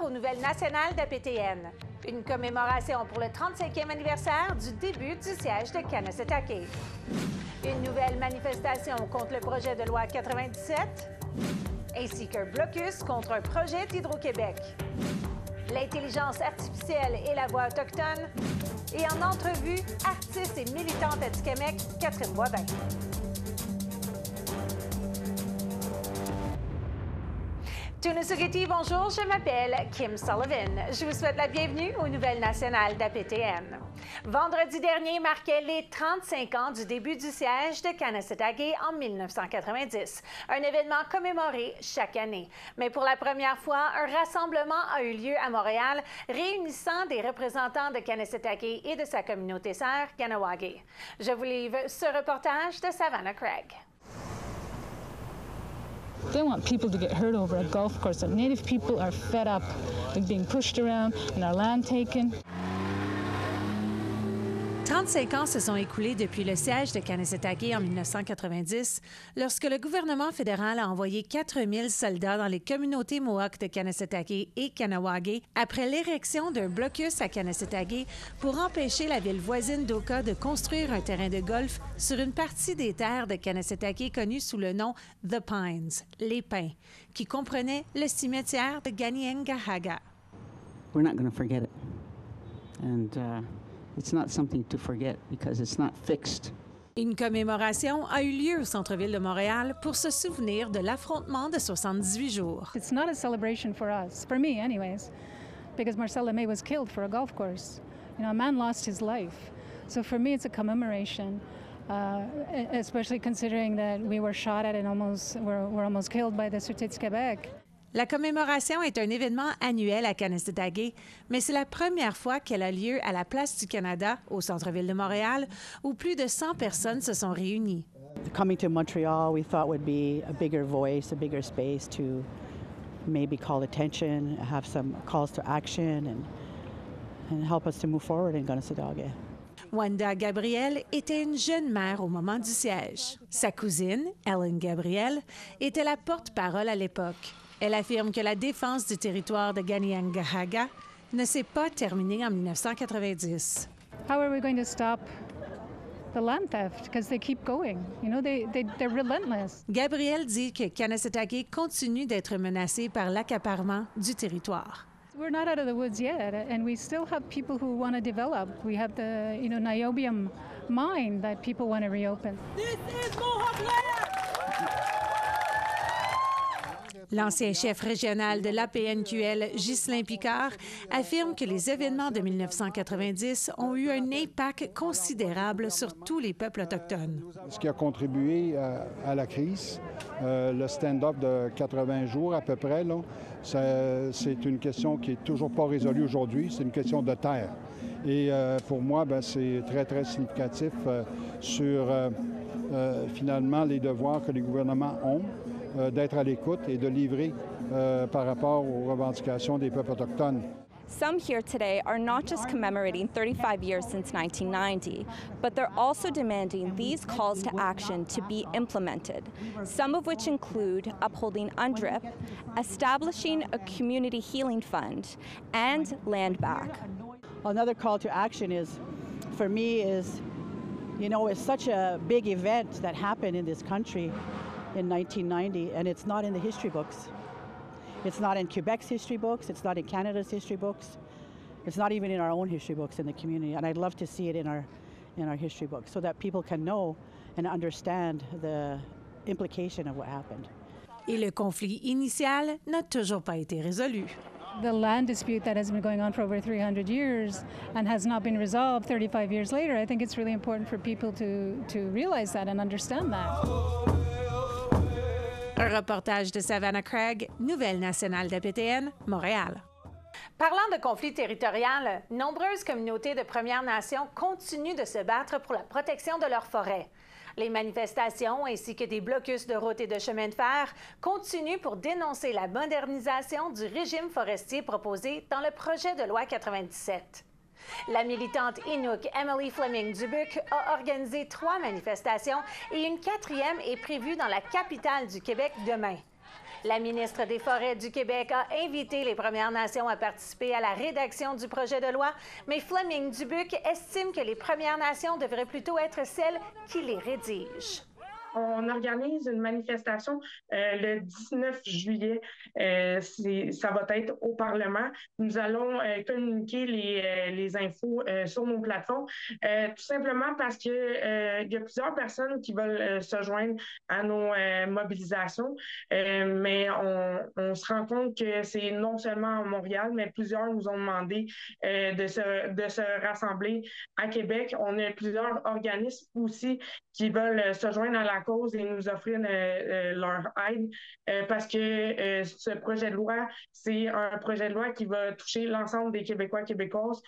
aux nouvelles nationales d'APTN. Une commémoration pour le 35e anniversaire du début du siège de Kanesatake. Une nouvelle manifestation contre le projet de loi 97, ainsi qu'un blocus contre un projet d'Hydro-Québec. L'intelligence artificielle et la voix autochtone. Et en entrevue, artiste et militante à Tikamek, Catherine Boivin. Tunusugeti, bonjour, je m'appelle Kim Sullivan. Je vous souhaite la bienvenue aux nouvelles nationales d'APTN. Vendredi dernier marquait les 35 ans du début du siège de Kanesatake en 1990, un événement commémoré chaque année. Mais pour la première fois, un rassemblement a eu lieu à Montréal, réunissant des représentants de Kanesatake et de sa communauté sœur, Kahnawake. Je vous livre ce reportage de Savannah Craig. They want people to get hurt over a golf course. The Native people are fed up with being pushed around and our land taken. 35 ans se sont écoulés depuis le siège de Kanesatake en 1990, lorsque le gouvernement fédéral a envoyé 4000 soldats dans les communautés Mohawk de Kanesatake et Kahnawake après l'érection d'un blocus à Kanesatake pour empêcher la ville voisine d'Oka de construire un terrain de golf sur une partie des terres de Kanesatake connue sous le nom The Pines, les Pins, qui comprenait le cimetière de Kanien'kehá:ka. We're not going to forget it. And it's not something to forget because it's not fixed. Une commémoration a eu lieu au centre-ville de Montréal pour se souvenir de l'affrontement de 78 jours. It's not a celebration for us, for me anyways, because Marcel Lemay was killed for a golf course. You know, a man lost his life. So for me, it's a commemoration, especially considering that we were shot at and were almost killed by the Sûreté du Québec. La commémoration est un événement annuel à Kanesatake, mais c'est la première fois qu'elle a lieu à la Place du Canada, au centre-ville de Montréal, où plus de 100 personnes se sont réunies. Coming to Montreal, we thought would be a bigger voice, a bigger space to maybe call attention, have some calls to action, and help us to move forward in Kanesatake. Wanda Gabriel était une jeune mère au moment du siège. Sa cousine, Ellen Gabriel, était la porte-parole à l'époque. Elle affirme que la défense du territoire de Kanien'kehá:ka ne s'est pas terminée en 1990. How are we going to stop the land theft? Because they keep going. You know, they're relentless. Gabriel dit que Kanesatake continue d'être menacée par l'accaparement du territoire. We're not out of the woods yet, and we still have people who want to develop. We have the, niobium mine that people want to reopen. This is Mohawk land! L'ancien chef régional de l'APNQL, Ghislain Picard, affirme que les événements de 1990 ont eu un impact considérable sur tous les peuples autochtones. Ce qui a contribué à la crise, le stand-up de 80 jours à peu près, c'est une question qui n'est toujours pas résolue aujourd'hui. C'est une question de terre. Et pour moi, c'est très, très significatif sur finalement les devoirs que les gouvernements ont d'être à l'écoute et de livrer par rapport aux revendications des peuples autochtones. Some here today are not just commemorating 35 years since 1990, but they're also demanding these calls to action to be implemented, some of which include upholding UNDRIP, establishing a community healing fund, and land back. Another call to action for me, it's such a big event that happened in this country in 1990, and it's not in the history books. It's not in Quebec's history books, it's not in Canada's history books, it's not even in our own history books in the community, and I'd love to see it in our history books so that people can know and understand the implication of what happened. Et le conflit initial n'a toujours pas été résolu. The land dispute that has been going on for over 300 years and has not been resolved 35 years later, I think it's really important for people to realize that and understand that. Un reportage de Savannah Craig, Nouvelle nationale d'APTN, Montréal. Parlant de conflit territorial, nombreuses communautés de Premières Nations continuent de se battre pour la protection de leurs forêts. Les manifestations ainsi que des blocus de routes et de chemins de fer continuent pour dénoncer la modernisation du régime forestier proposé dans le projet de loi 97. La militante Inuk Emily Fleming-Dubuc a organisé 3 manifestations et une 4e est prévue dans la capitale du Québec demain. La ministre des Forêts du Québec a invité les Premières Nations à participer à la rédaction du projet de loi, mais Fleming Dubuc estime que les Premières Nations devraient plutôt être celles qui les rédigent. On organise une manifestation le 19 juillet. Ça va être au Parlement. Nous allons communiquer les infos sur nos plateformes, tout simplement parce que il y a plusieurs personnes qui veulent se joindre à nos mobilisations, mais on se rend compte que c'est non seulement à Montréal, mais plusieurs nous ont demandé de se rassembler à Québec. On a plusieurs organismes aussi qui veulent se joindre à la cause et nous offrir leur aide parce que ce projet de loi, c'est un projet de loi qui va toucher l'ensemble des Québécois et Québécoises.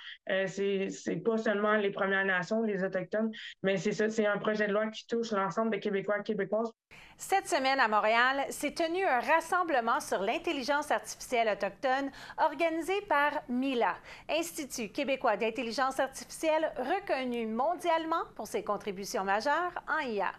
C'est pas seulement les Premières Nations, les Autochtones, mais c'est un projet de loi qui touche l'ensemble des Québécois et Québécoises. Cette semaine à Montréal, s'est tenu un rassemblement sur l'intelligence artificielle autochtone organisé par MILA, Institut québécois d'intelligence artificielle reconnu mondialement pour ses contributions majeures en IA.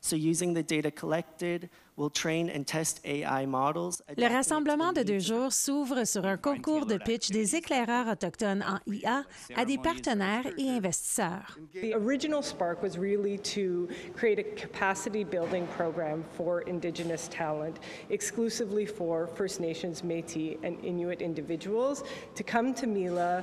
So using the data collected, we'll train and test AI models. Le rassemblement de 2 jours s'ouvre sur un concours de pitch des éclaireurs autochtones en IA à des partenaires et investisseurs. The original spark was really to create a capacity building program for Indigenous talent, exclusively for First Nations, Métis, and Inuit individuals to come to MILA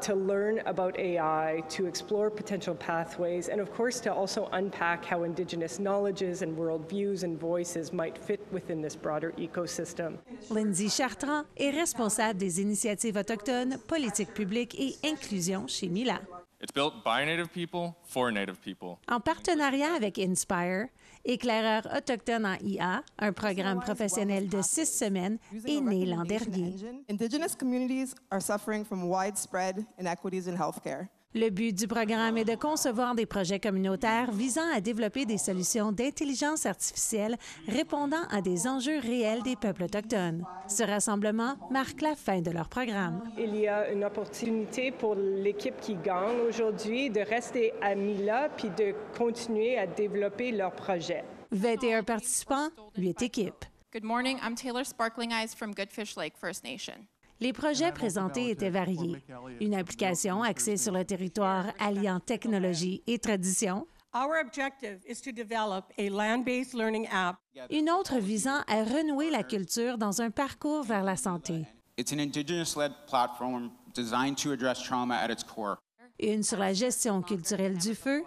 to learn about AI, to explore potential pathways, and of course to also unpack how Indigenous knowledges and worldviews and voices might fit within this broader ecosystem. Lindsay Chartrand est responsable des initiatives autochtones, politiques publiques et inclusion chez MILA. It's built by Native people for Native people. En partenariat avec Inspire, Éclaireurs autochtones en IA, un programme professionnel de 6 semaines, est né l'an dernier. Indigenous communities are suffering from widespread inequities in healthcare. Le but du programme est de concevoir des projets communautaires visant à développer des solutions d'intelligence artificielle répondant à des enjeux réels des peuples autochtones. Ce rassemblement marque la fin de leur programme. Il y a une opportunité pour l'équipe qui gagne aujourd'hui de rester à MILA puis de continuer à développer leur projet. 21 participants, 8 équipes. Good morning, I'm Taylor Sparkling Eyes from Goodfish Lake First Nation. Les projets présentés étaient variés. Une application axée sur le territoire alliant technologie et tradition. Our objective is to develop a land-based learning app. Une autre visant à renouer la culture dans un parcours vers la santé. It's an Indigenous-led platform designed to address trauma at its core. Une sur la gestion culturelle du feu.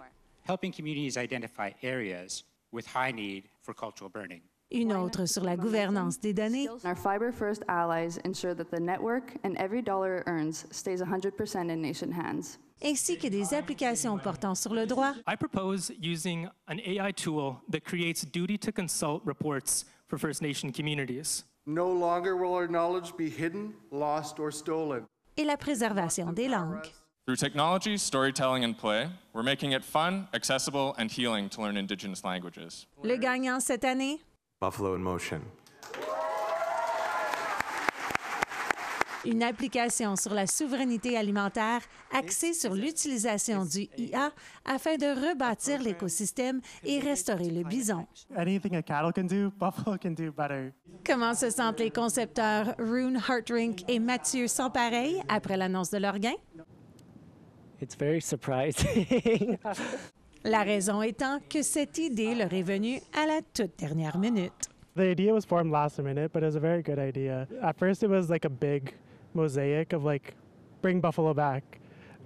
Helping communities identify areas with high need for cultural burning. Une autre sur la gouvernance des données. Our Fiber First allies ensure that the network and every dollar it earns stays 100% in nation hands. Ainsi que des applications portant sur le droit. I propose using an AI tool that creates duty to consult reports for First Nation communities. No longer will our knowledge be hidden, lost, or stolen. Et la préservation des langues. Through technology, storytelling, and play, we're making it fun, accessible, and healing to learn Indigenous languages. Le gagnant cette année? Buffalo in Motion. Une application sur la souveraineté alimentaire axée sur l'utilisation du IA afin de rebâtir l'écosystème et restaurer le bison. Anything a cattle can do, buffalo can do better. Comment se sentent les concepteurs Rune Hartrink et Mathieu Sampareil après l'annonce de leur gain? It's very surprising. La raison étant que cette idée leur est venue à la toute dernière minute. The idea was formed last minute, but it was a very good idea. At first, it was like a big mosaic of like, bring Buffalo back.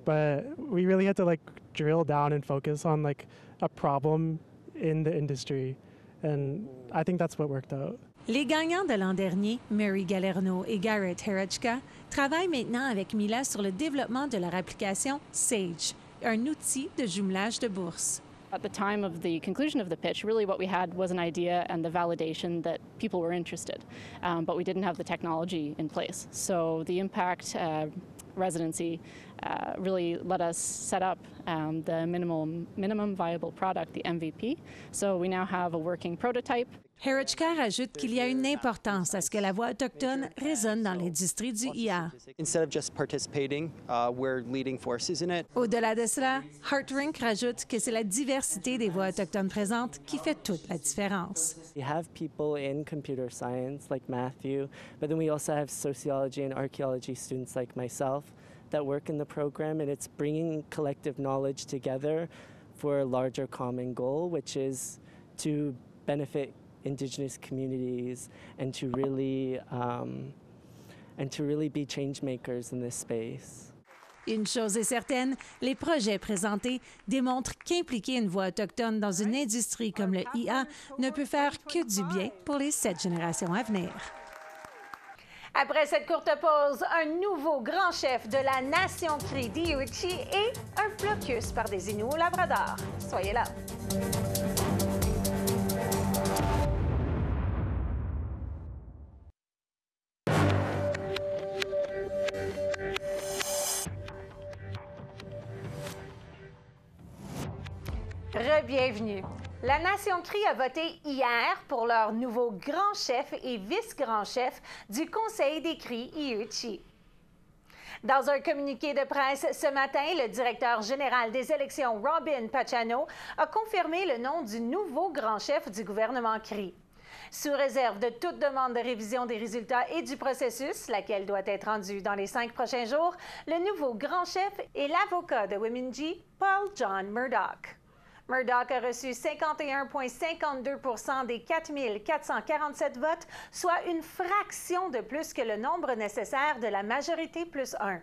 But we really had to like drill down and focus on like a problem in the industry. And I think that's what worked out. Les gagnants de l'an dernier, Mary Galerno et Garrett Herachka, travaillent maintenant avec MILA sur le développement de leur application Sage, un outil de jumelage de bourse. At the time of the conclusion of the pitch, really what we had was an idea and the validation that people were interested, but we didn't have the technology in place. So the impact residency really let us set up the minimum viable product, the MVP. So we now have a working prototype. Herachka ajoute qu'il y a une importance à ce que la voix autochtone résonne dans l'industrie du IA. Instead of just participating, we're leading forces in it. Au-delà de cela, HeartRink rajoute que c'est la diversité des voix autochtones présentes qui fait toute la différence. We have people in computer science like Matthew, but then we also have sociology and archaeology students like myself that work in the program, and it's bringing collective knowledge together for a larger common goal, which is to benefit Indigenous communities and to really be change makers in this space. Une chose est certaine, les projets présentés démontrent qu'impliquer une voix autochtone dans une industrie comme le IA ne peut faire que du bien pour les 7 générations à venir. Après cette courte pause, un nouveau grand chef de la Nation Cri d'Inuit et un blocus par des Inuits au Labrador. Soyez là. Re-bienvenue. La Nation Cri a voté hier pour leur nouveau grand chef et vice-grand chef du Conseil des Cris Inuit. Dans un communiqué de presse ce matin, le directeur général des élections, Robin Pachano, a confirmé le nom du nouveau grand chef du gouvernement Cri. Sous réserve de toute demande de révision des résultats et du processus, laquelle doit être rendue dans les 5 prochains jours, le nouveau grand chef est l'avocat de Wiminji, Paul John Murdoch. Murdoch a reçu 51,52 des 4 447 votes, soit une fraction de plus que le nombre nécessaire de la majorité plus 1.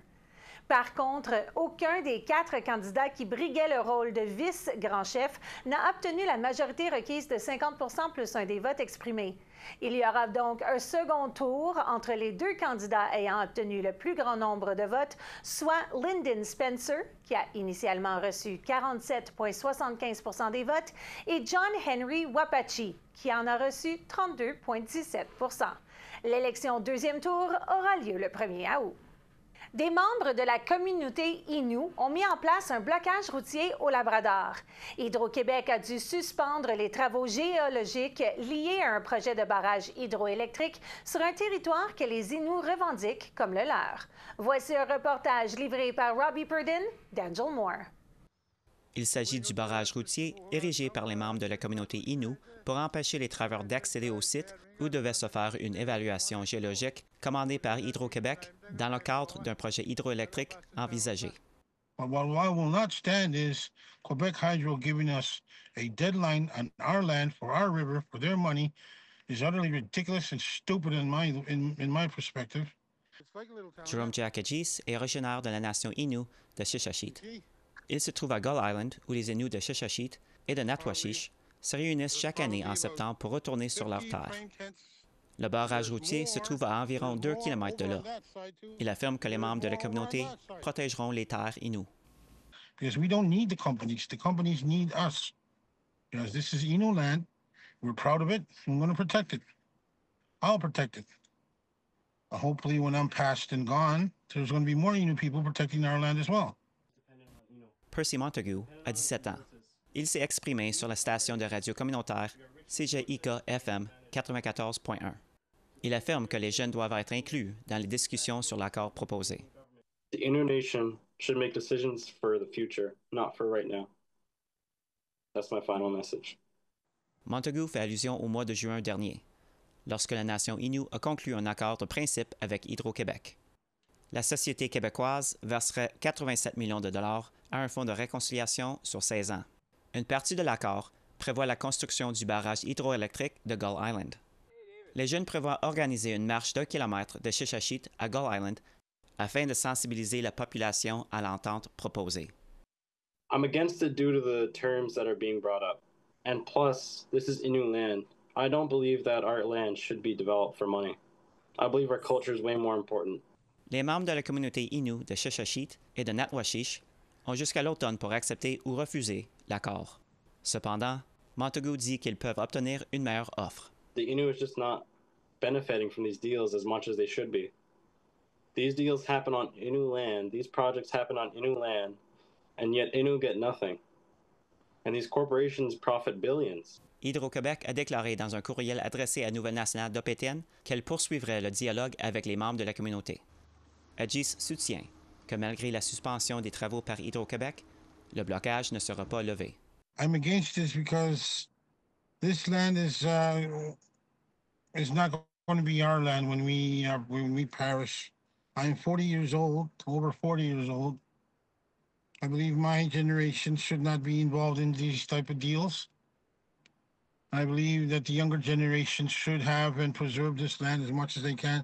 Par contre, aucun des 4 candidats qui briguaient le rôle de vice-grand chef n'a obtenu la majorité requise de 50 plus 1 des votes exprimés. Il y aura donc un second tour entre les 2 candidats ayant obtenu le plus grand nombre de votes, soit Lyndon Spencer, qui a initialement reçu 47,75 des votes, et John Henry Wapachi, qui en a reçu 32,17 L'élection au deuxième tour aura lieu le 1er août. Des membres de la communauté Innu ont mis en place un blocage routier au Labrador. Hydro-Québec a dû suspendre les travaux géologiques liés à un projet de barrage hydroélectrique sur un territoire que les Innu revendiquent comme le leur. Voici un reportage livré par Robbie Purdin d'Angel Moore. Il s'agit du barrage routier érigé par les membres de la communauté Innu pour empêcher les travailleurs d'accéder au site où devait se faire une évaluation géologique commandée par Hydro-Québec dans le cadre d'un projet hydroélectrique envisagé. What I will not stand is Quebec Hydro giving us a deadline on our land for our river for their money is utterly ridiculous and stupid in my perspective. Jerome Jackagis est originaire de la nation Innu de Shishashit. Il se trouve à Gull Island où les Inuits de Shishashit et de Natwashish se réunissent chaque année en septembre pour retourner sur leur terre. Le barrage routier se trouve à environ 2 km de là. Il affirme que les membres de la communauté protégeront les terres Innu. Because we don't need the companies need us. Because this is Innu land, we're proud of it, and we're going to protect it. I'll protect it. Hopefully when I'm passed and gone, there's going to be more Innu people protecting our land as well. Percy Montague a 17 ans. Il s'est exprimé sur la station de radio communautaire CJIK-FM 94.1. Il affirme que les jeunes doivent être inclus dans les discussions sur l'accord proposé. The Innu Nation should make decisions for the future, not for right now. That's my final message. Montague fait allusion au mois de juin dernier, lorsque la nation Innu a conclu un accord de principe avec Hydro-Québec. La société québécoise verserait 87 millions de dollars à un fonds de réconciliation sur 16 ans. Une partie de l'accord prévoit la construction du barrage hydroélectrique de Gull Island. Les jeunes prévoient organiser une marche d'1 kilomètre de Shishashit à Gull Island afin de sensibiliser la population à l'entente proposée. I'm against it due to the terms that are being brought up. And plus, this is Innu land. I don't believe that our land should be developed for money. I believe our culture is way more important. Les membres de la communauté Innu de Shishashit et de Natwashish ont jusqu'à l'automne pour accepter ou refuser l'accord. Cependant, Montague dit qu'ils peuvent obtenir une meilleure offre. The Innu is just not benefiting from these deals as much as they should be. These deals happen on Innu land. These projects happen on Innu land, and yet Innu get nothing. And these corporations profit billions. Hydro-Québec a déclaré dans un courriel adressé à la Nouvelle nationale d'OPTN qu'elle poursuivrait le dialogue avec les membres de la communauté. Agis soutient que malgré la suspension des travaux par Hydro-Québec, le blocage ne sera pas levé. I'm against this because this land is not going to be our land when we perish. I'm 40 years old, over 40 years old. I believe my generation should not be involved in these type of deals. I believe that the younger generation should have and preserve this land as much as they can.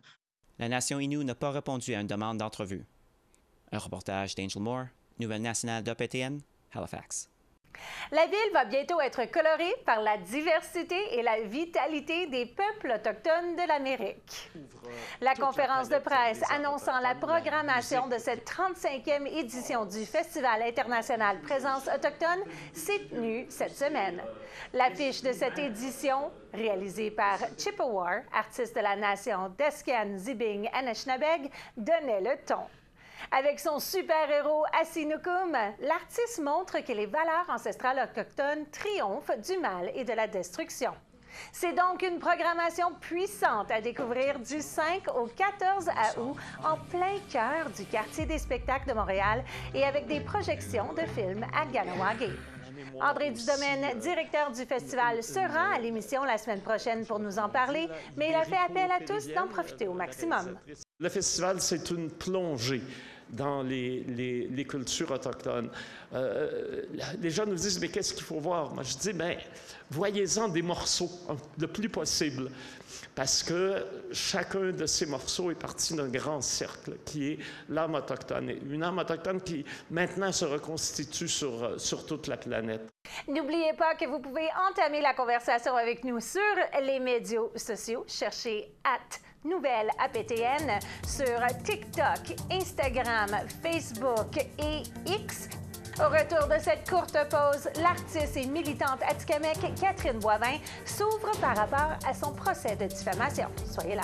La nation Innu n'a pas répondu à une demande d'entrevue. Un reportage d'Angel Moore, Nouvelle nationale d'OPTN, Halifax. La ville va bientôt être colorée par la diversité et la vitalité des peuples autochtones de l'Amérique. La conférence de presse annonçant la programmation de cette 35e édition du Festival international Présence autochtone s'est tenue cette semaine. L'affiche de cette édition, réalisée par Chippewa, artiste de la nation Descan-Zibing-Anishinabeg, donnait le ton. Avec son super-héros Asinukum, l'artiste montre que les valeurs ancestrales autochtones triomphent du mal et de la destruction. C'est donc une programmation puissante à découvrir du 5 au 14 août en plein cœur du quartier des spectacles de Montréal et avec des projections de films à Ganawagé. André Dudomaine, directeur du festival, sera à l'émission la semaine prochaine pour nous en parler, mais il a fait appel à tous d'en profiter au maximum. Le festival, c'est une plongée dans les cultures autochtones. Les gens nous disent, mais qu'est-ce qu'il faut voir? Moi, je dis, bien, voyez-en des morceaux, le plus possible, parce que chacun de ces morceaux est parti d'un grand cercle qui est l'âme autochtone. Une âme autochtone qui, maintenant, se reconstitue sur toute la planète. N'oubliez pas que vous pouvez entamer la conversation avec nous sur les médias sociaux. Cherchez Nouvelle APTN sur TikTok, Instagram, Facebook et X. Au retour de cette courte pause, l'artiste et militante atikamekw Catherine Boivin s'ouvre par rapport à son procès de diffamation. Soyez là.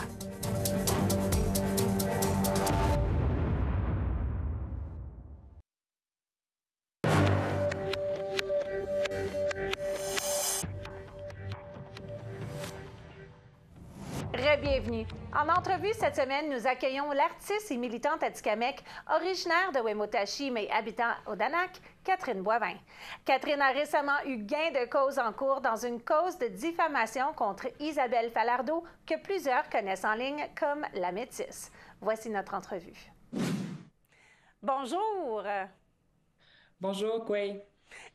Bienvenue. En entrevue cette semaine, nous accueillons l'artiste et militante atikamekw, originaire de Wemotaci mais habitant au Danak, Catherine Boivin. Catherine a récemment eu gain de cause en cours dans une cause de diffamation contre Isabelle Falardeau, que plusieurs connaissent en ligne comme la Métisse. Voici notre entrevue. Bonjour. Bonjour, Quay.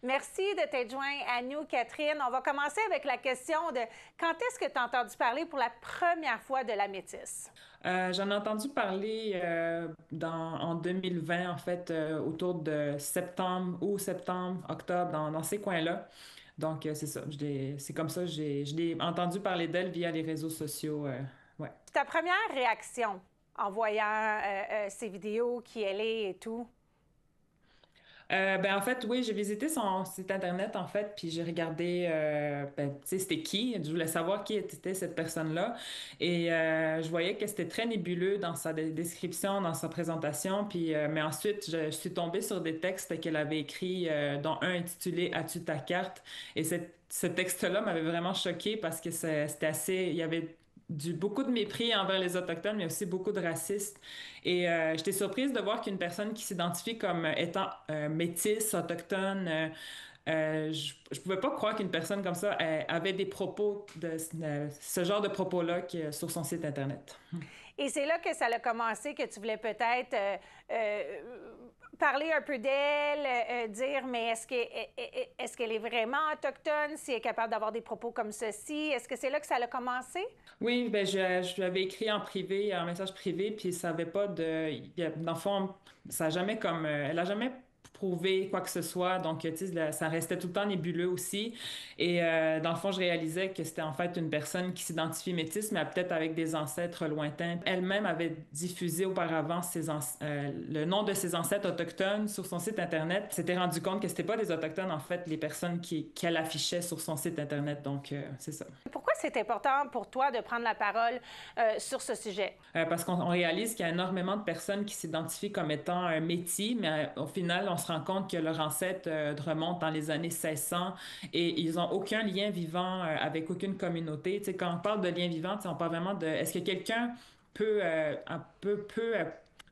Merci de t'être joint à nous, Catherine. On va commencer avec la question de quand est-ce que tu as entendu parler pour la première fois de la Métisse? J'en ai entendu parler en 2020, en fait, autour de septembre, octobre, dans ces coins-là. Donc, c'est ça. C'est comme ça, je l'ai entendu parler d'elle via les réseaux sociaux. Ouais. Ta première réaction en voyant ces vidéos, qui elle est et tout? En fait, oui, j'ai visité son site Internet, en fait, puis j'ai regardé, tu sais, c'était qui. Je voulais savoir qui était cette personne-là. Et je voyais que c'était très nébuleux dans sa description, dans sa présentation. Puis, mais ensuite, je suis tombée sur des textes qu'elle avait écrits, dont un intitulé « As-tu ta carte ?» Et ce texte-là m'avait vraiment choquée parce que c'était assez... Il y avait beaucoup de mépris envers les Autochtones, mais aussi beaucoup de racisme. Et j'étais surprise de voir qu'une personne qui s'identifie comme étant métisse, autochtone, je pouvais pas croire qu'une personne comme ça avait des propos, ce genre de propos-là sur son site Internet. Et c'est là que ça a commencé, que tu voulais peut-être parler un peu d'elle, dire, mais est-ce qu'elle est vraiment autochtone, si elle est capable d'avoir des propos comme ceci? Est-ce que c'est là que ça a commencé? Oui, je lui avais écrit en privé, en message privé, puis ça n'avait pas de... Dans le fond, ça a jamais elle n'a jamais prouver quoi que ce soit. Donc, tu sais, ça restait tout le temps nébuleux aussi. Et dans le fond, je réalisais que c'était en fait une personne qui s'identifie métisse, mais peut-être avec des ancêtres lointains. Elle-même avait diffusé auparavant le nom de ses ancêtres autochtones sur son site Internet. Elle s'était rendu compte que c'était pas des Autochtones, en fait, les personnes qu'elle affichait sur son site Internet. Donc, c'est ça. Pourquoi c'est important pour toi de prendre la parole sur ce sujet? Parce qu'on réalise qu'il y a énormément de personnes qui s'identifient comme étant un métis, mais au final, on se rend compte que leur ancêtre remonte dans les années 1600 et ils n'ont aucun lien vivant avec aucune communauté. Tu sais, quand on parle de lien vivant, on parle vraiment de est-ce que quelqu'un peut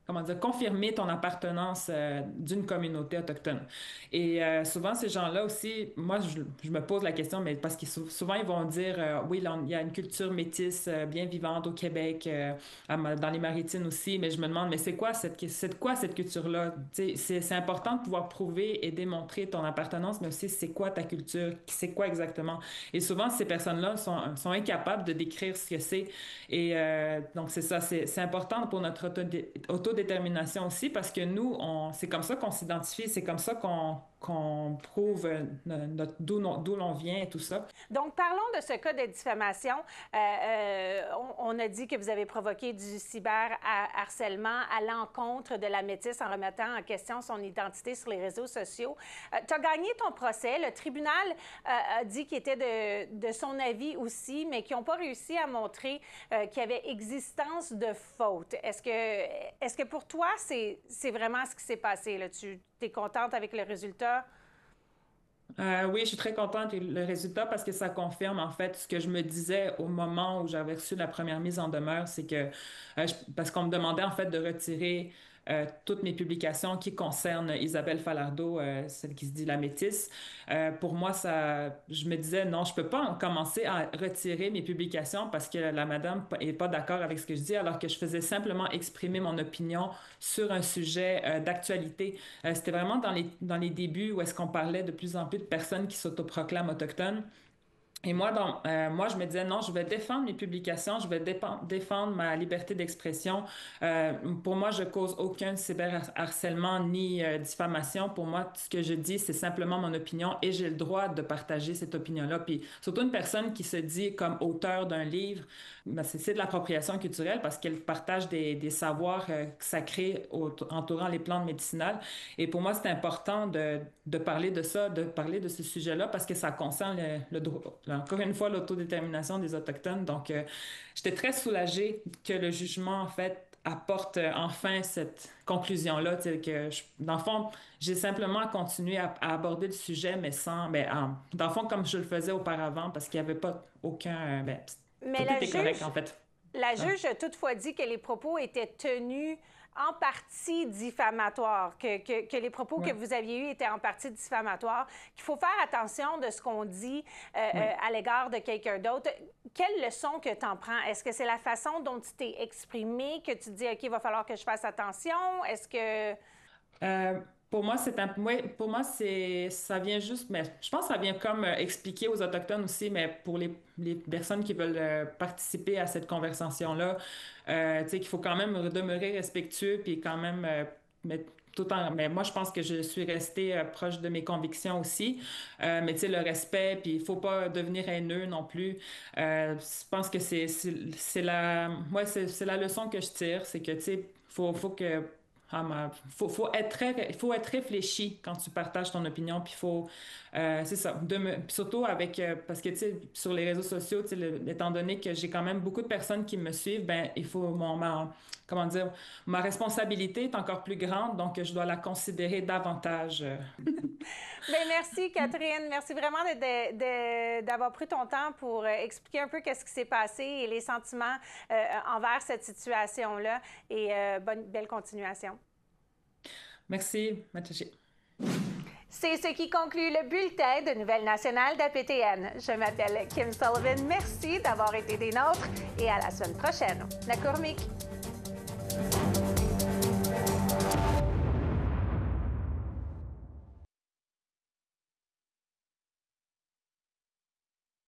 comment dire, confirmer ton appartenance d'une communauté autochtone. Et souvent, ces gens-là aussi, moi, je me pose la question, mais parce que souvent, ils vont dire, oui, là, il y a une culture métisse bien vivante au Québec, dans les Maritimes aussi, mais je me demande, mais c'est quoi cette culture-là? C'est important de pouvoir prouver et démontrer ton appartenance, mais aussi, c'est quoi ta culture? C'est quoi exactement? Et souvent, ces personnes-là sont incapables de décrire ce que c'est. Et donc, c'est ça, c'est important pour notre autodétermination aussi, parce que nous, c'est comme ça qu'on s'identifie, c'est comme ça qu'on prouve d'où l'on vient et tout ça. Donc, parlons de ce cas de diffamation. On a dit que vous avez provoqué du cyberharcèlement à l'encontre de la métisse en remettant en question son identité sur les réseaux sociaux. Tu as gagné ton procès. Le tribunal a dit qu'il était de son avis aussi, mais qu'ils n'ont pas réussi à montrer qu'il y avait existence de faute. Est-ce que pour toi, c'est vraiment ce qui s'est passé, là? Tu es contente avec le résultat? Oui, je suis très contente avec le résultat parce que ça confirme en fait ce que je me disais au moment où j'avais reçu la première mise en demeure, c'est que parce qu'on me demandait en fait de retirer toutes mes publications qui concernent Isabelle Falardeau, celle qui se dit la métisse. Pour moi, je me disais, non, je peux pas commencer à retirer mes publications parce que la madame est pas d'accord avec ce que je dis, alors que je faisais simplement exprimer mon opinion sur un sujet d'actualité. C'était vraiment dans les débuts où est-ce qu'on parlait de plus en plus de personnes qui s'autoproclament autochtones. Et moi, je me disais, non, je vais défendre mes publications, je vais défendre ma liberté d'expression. Pour moi, je cause aucun cyberharcèlement ni diffamation. Pour moi, ce que je dis, c'est simplement mon opinion et j'ai le droit de partager cette opinion-là. Puis surtout une personne qui se dit comme auteur d'un livre, ben, c'est de l'appropriation culturelle parce qu'elle partage des savoirs sacrés entourant les plantes médicinales. Et pour moi, c'est important de parler de ça, de parler de ce sujet-là parce que ça concerne le droit. Encore une fois, l'autodétermination des Autochtones. Donc, j'étais très soulagée que le jugement, en fait, apporte enfin cette conclusion-là. Dans le fond, j'ai simplement continué à aborder le sujet, mais dans le fond, comme je le faisais auparavant, parce qu'il n'y avait pas aucun... mais tout était correct, en fait. La juge a toutefois dit que les propos étaient tenus en partie diffamatoires, que les propos que vous aviez eus étaient en partie diffamatoires, qu'il faut faire attention de ce qu'on dit à l'égard de quelqu'un d'autre. Quelle leçon que tu en prends? Est-ce que c'est la façon dont tu t'es exprimé que tu te dis, OK, il va falloir que je fasse attention? Est-ce que... Pour moi, ça vient juste, mais je pense que ça vient comme expliquer aux Autochtones aussi, mais pour les personnes qui veulent participer à cette conversation-là, qu'il faut quand même demeurer respectueux, puis quand même, mais moi, je pense que je suis restée proche de mes convictions aussi, mais tu sais, le respect, puis il faut pas devenir haineux non plus. Je pense que c'est la leçon que je tire, c'est que, tu sais, faut être réfléchi quand tu partages ton opinion, puis c'est ça, surtout avec, parce que, tu sais, sur les réseaux sociaux, tu sais, étant donné que j'ai quand même beaucoup de personnes qui me suivent, ben il faut, ma responsabilité est encore plus grande, donc je dois la considérer davantage. Bien, merci, Catherine. Merci vraiment d'avoir pris ton temps pour expliquer un peu qu'est-ce qui s'est passé et les sentiments envers cette situation-là. Et belle continuation. Merci, Mataché. C'est ce qui conclut le bulletin de Nouvelles nationales d'APTN. Je m'appelle Kim Sullivan. Merci d'avoir été des nôtres et à la semaine prochaine. La Courmique.